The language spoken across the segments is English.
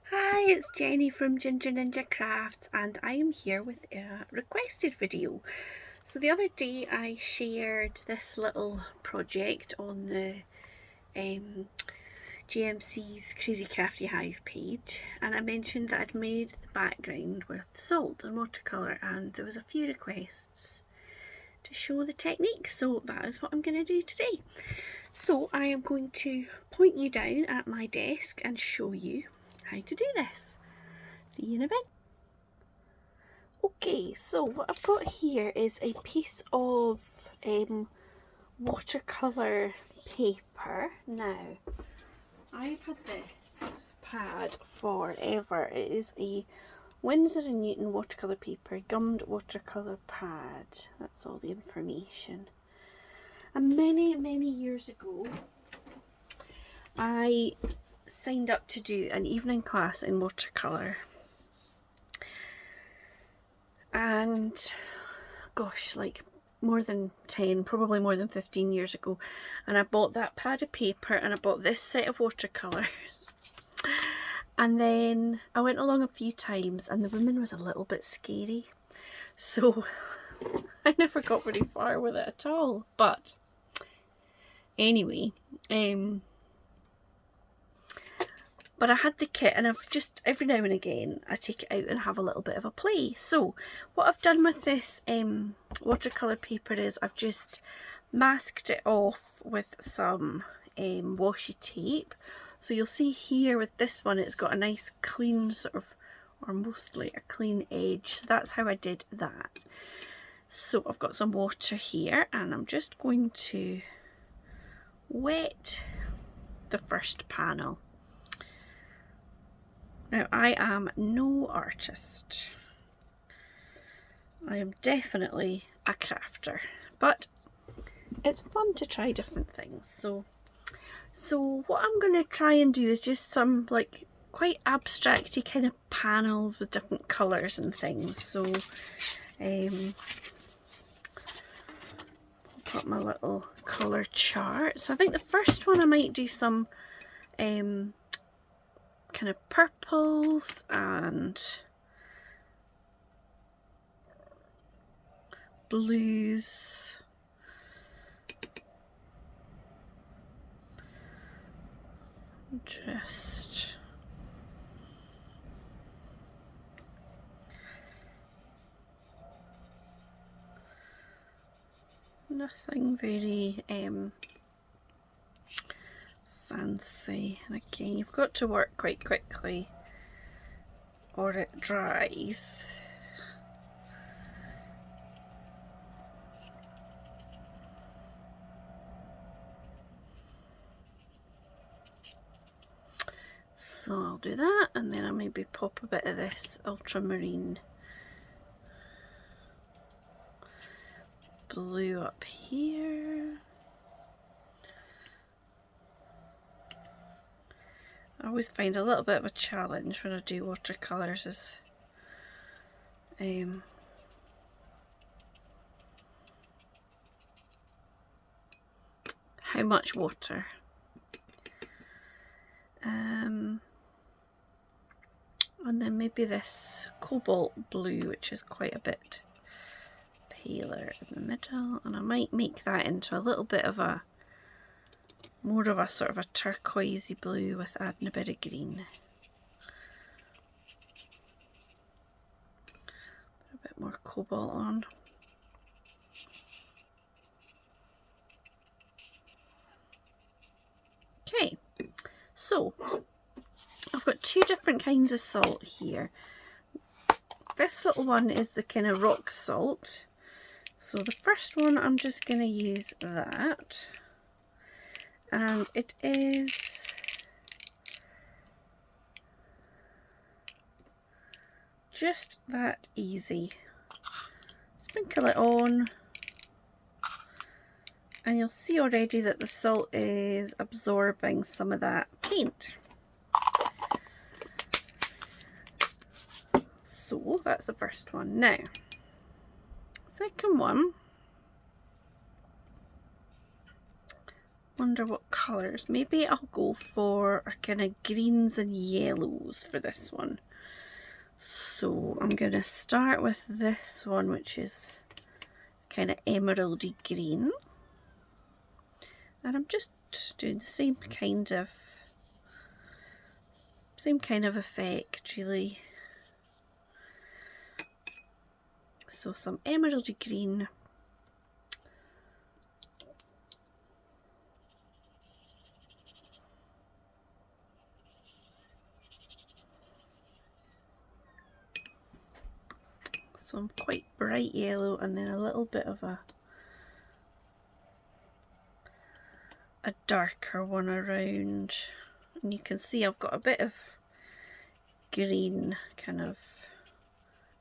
Hi, it's Jenny from Ginger Ninja Crafts and I am here with a requested video. So the other day I shared this little project on the GMC's Crazy Crafty Hive page, and I mentioned that I'd made the background with salt and watercolour, and there was a few requests to show the technique, so that is what I'm going to do today. So I am going to point you down at my desk and show you how to do this. See you in a bit. Okay, so what I've got here is a piece of watercolour paper. Now, I've had this pad forever. It is a Winsor & Newton watercolour paper, gummed watercolour pad. That's all the information. And many years ago, I signed up to do an evening class in watercolour. And gosh, like more than 10, probably more than 15 years ago, and I bought that pad of paper and I bought this set of watercolours. And then I went along a few times and the woman was a little bit scary, so I never got very far with it at all. But anyway, but I had the kit, and I've just, every now and again, I take it out and have a little bit of a play. So what I've done with this watercolour paper is I've just masked it off with some washi tape. So you'll see here with this one, it's got a nice clean sort of, or mostly a clean edge. So that's how I did that. So I've got some water here, and I'm just going to wet the first panel. Now, I am no artist. I am definitely a crafter, but it's fun to try different things. So what I'm going to try and do is just some like quite abstracty kind of panels with different colours and things. So I'll put my little colour chart. So I think the first one I might do some kind of purples and blues. Just nothing very fancy, and again you've got to work quite quickly or it dries. So I'll do that, and then I'll maybe pop a bit of this ultramarine blue up here. I always find a little bit of a challenge when I do watercolours is how much water. And then maybe this cobalt blue, which is quite a bit paler in the middle, and I might make that into a little bit of a more of a sort of a turquoisey blue with adding a bit of green. Put a bit more cobalt on. Okay, so I've got two different kinds of salt here. This little one is the kind of rock salt. So the first one, I'm just going to use that. And it is just that easy. Sprinkle it on, and you'll see already that the salt is absorbing some of that paint. So that's the first one. Now, second one, Wonder what colours. Maybe I'll go for a kind of greens and yellows for this one. So I'm going to start with this one, which is kind of emeraldy green. And I'm just doing the same kind of effect, really. So some emeraldy green. Some quite bright yellow, and then a little bit of a darker one around. And you can see I've got a bit of green kind of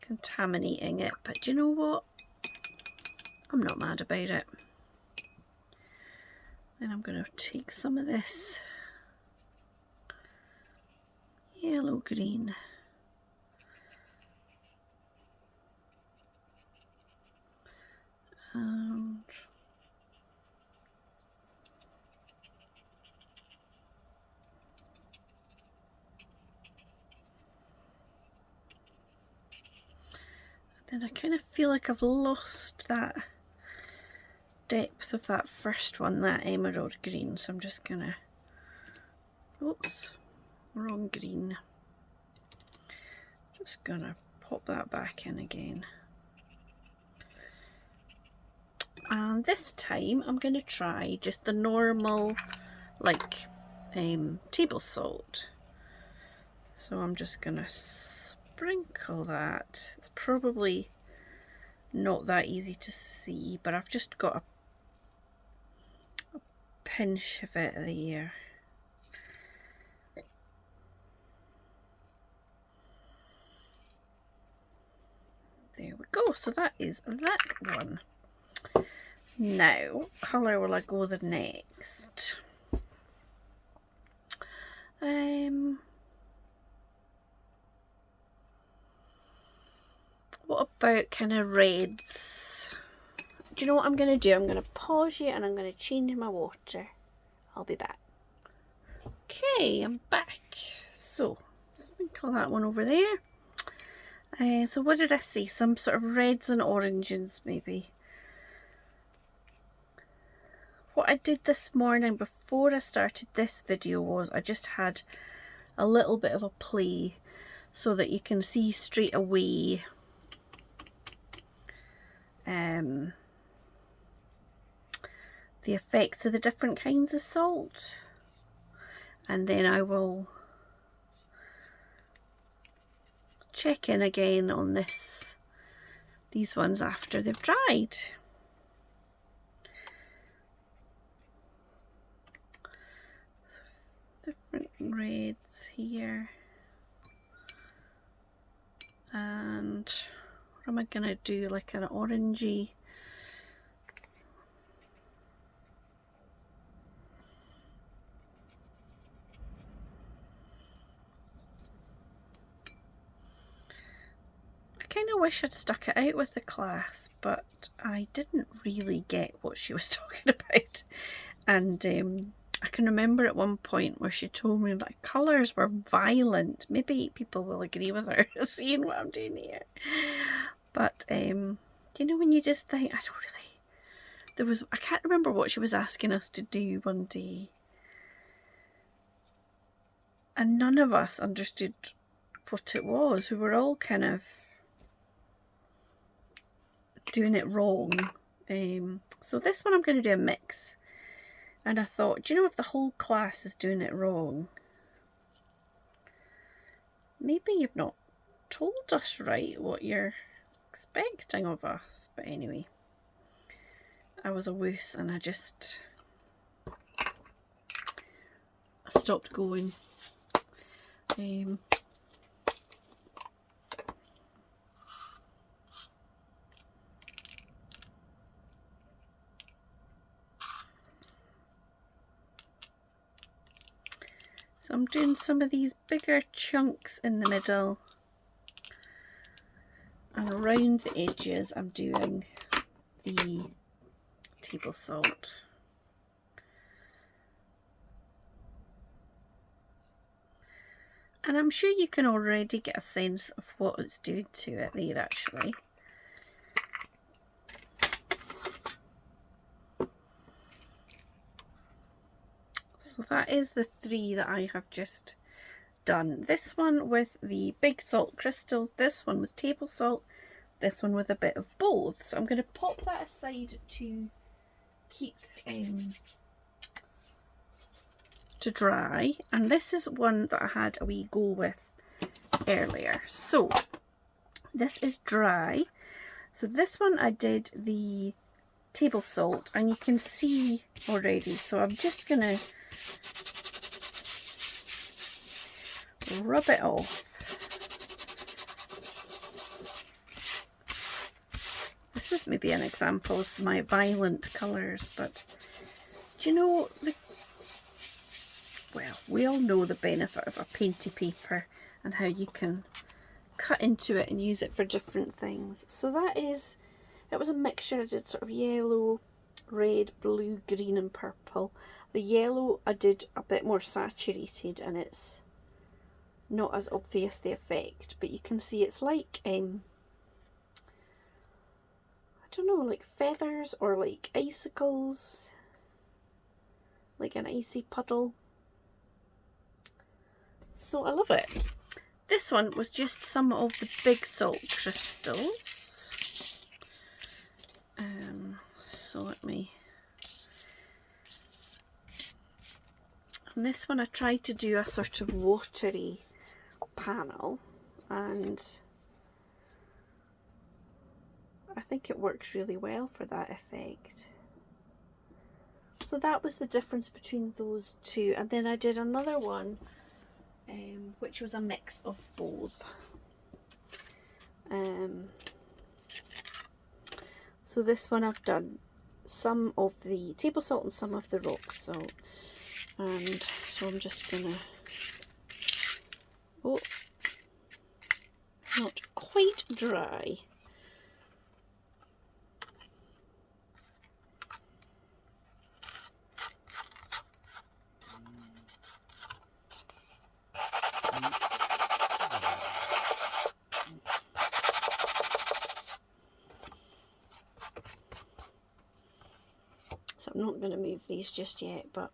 contaminating it, but do you know what? I'm not mad about it. Then I'm going to take some of this yellow green. And then I kind of feel like I've lost that depth of that first one, that emerald green, so I'm just gonna, oops, wrong green, just gonna pop that back in again. And this time I'm going to try just the normal, like, table salt. So I'm just going to sprinkle that. It's probably not that easy to see, but I've just got a pinch of it there. There we go. So that is that one. Now, colour will I go the next? What about kind of reds? Do you know what I'm going to do? I'm going to pause you and I'm going to change my water. I'll be back. Okay, I'm back. So, sprinkle that one over there. So what did I say? Some sort of reds and oranges maybe. What I did this morning before I started this video was I just had a little bit of a play so that you can see straight away the effects of the different kinds of salt, and then I will check in again on these ones after they've dried. Different reds here, and what am I gonna do, like an orangey? I kind of wish I'd stuck it out with the class, but I didn't really get what she was talking about, and I can remember at one point where she told me that colours were violent. Maybe people will agree with her, seeing what I'm doing here. But, do you know when you just think, I don't really... I can't remember what she was asking us to do one day. And none of us understood what it was. We were all kind of doing it wrong. So this one I'm going to do a mix. And I thought, do you know, if the whole class is doing it wrong, maybe you've not told us right what you're expecting of us. But anyway, I was a wuss and I stopped going. So I'm doing some of these bigger chunks in the middle, and around the edges I'm doing the table salt. And I'm sure you can already get a sense of what it's doing to it there actually. So that is the 3 that I have just done. This one with the big salt crystals, this one with table salt, this one with a bit of both. So I'm going to pop that aside to keep to dry, and this is one that I had a wee go with earlier. So this is dry. So this one I did the table salt, and you can see already, so I'm just gonna rub it off. This is maybe an example of my violent colours, but do you know, well, we all know the benefit of a painty paper and how you can cut into it and use it for different things. So that is, it was a mixture. I did sort of yellow, red, blue, green and purple. The yellow I did a bit more saturated, and it's not as obvious the effect, but you can see it's like I don't know, like feathers or like icicles, like an icy puddle. So I love it. This one was just some of the big salt crystals. So let me... And this one I tried to do a sort of watery panel, and I think it works really well for that effect. So that was the difference between those two. And then I did another one which was a mix of both. So this one I've done some of the table salt and some of the rock salt, and so I'm just gonna, oh, not quite dry. So I'm not going to move these just yet, but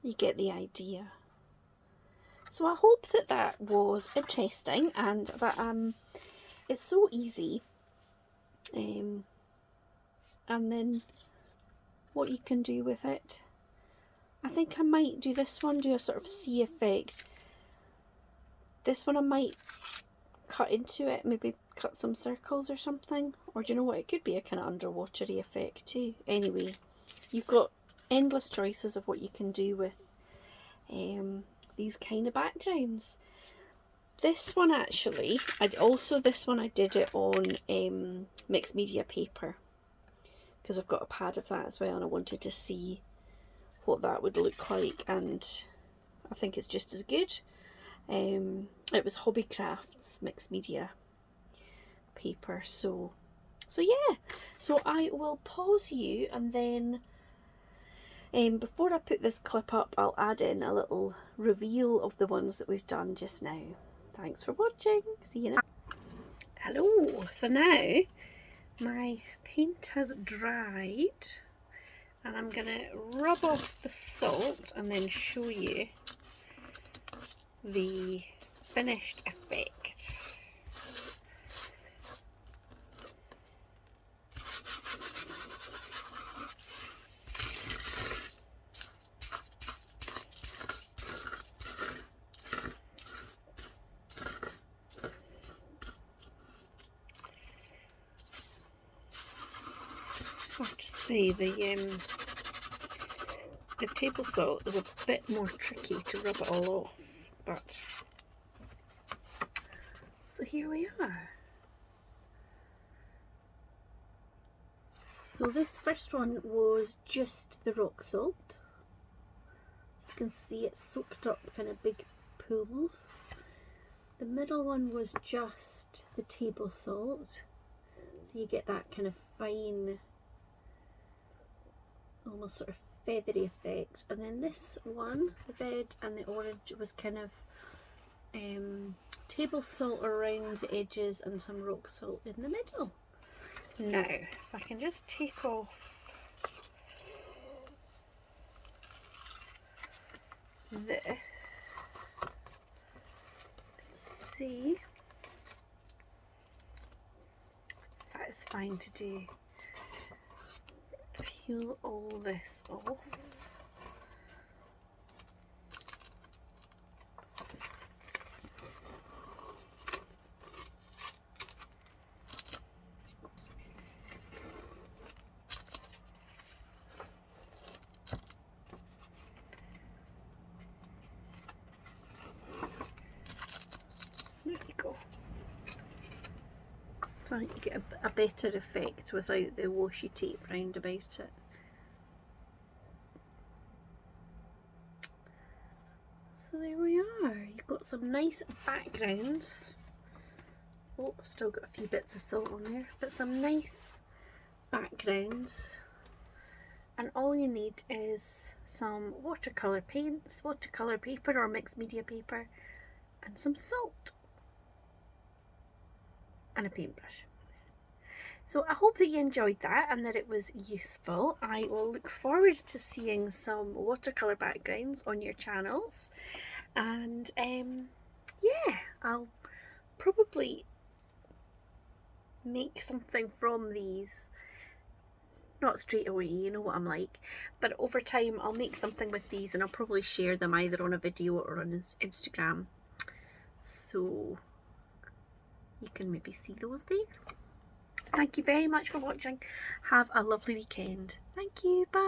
you get the idea. So I hope that that was interesting, and that it's so easy, and then what you can do with it. I think I might do this one, do a sort of sea effect. This one I might cut into it, maybe cut some circles or something, or do you know what, it could be a kind of underwatery effect too. Anyway, you've got endless choices of what you can do with these kind of backgrounds. This one actually, this one I did it on mixed media paper, because I've got a pad of that as well, and I wanted to see what that would look like, and I think it's just as good. It was Hobbycraft's mixed media paper. So yeah, so I will pause you, and then before I put this clip up, I'll add in a little reveal of the ones that we've done just now. Thanks for watching. See you now. Hello. So now my paint has dried, and I'm going to rub off the salt and then show you the finished effect. I have to say the table salt is a bit more tricky to rub it all off, but so here we are. So this first one was just the rock salt. You can see it soaked up kind of big pools. The middle one was just the table salt, so you get that kind of fine, almost sort of feathery effect. And then this one, the red and the orange, was kind of table salt around the edges and some rock salt in the middle. Now, if I can just take off this, see, it's satisfying to do. Peel all this off. There you go. So you get a better effect without the washi tape round about it. So there we are. You've got some nice backgrounds. Oh, I've still got a few bits of salt on there, but some nice backgrounds. And all you need is some watercolour paints, watercolour paper or mixed media paper, and some salt. And a paintbrush. So I hope that you enjoyed that and that it was useful. I will look forward to seeing some watercolour backgrounds on your channels, and yeah, I'll probably make something from these. Not straight away, you know what I'm like, but over time I'll make something with these and I'll probably share them either on a video or on Instagram, so you can maybe see those there. Thank you very much for watching. Have a lovely weekend. Thank you. Bye.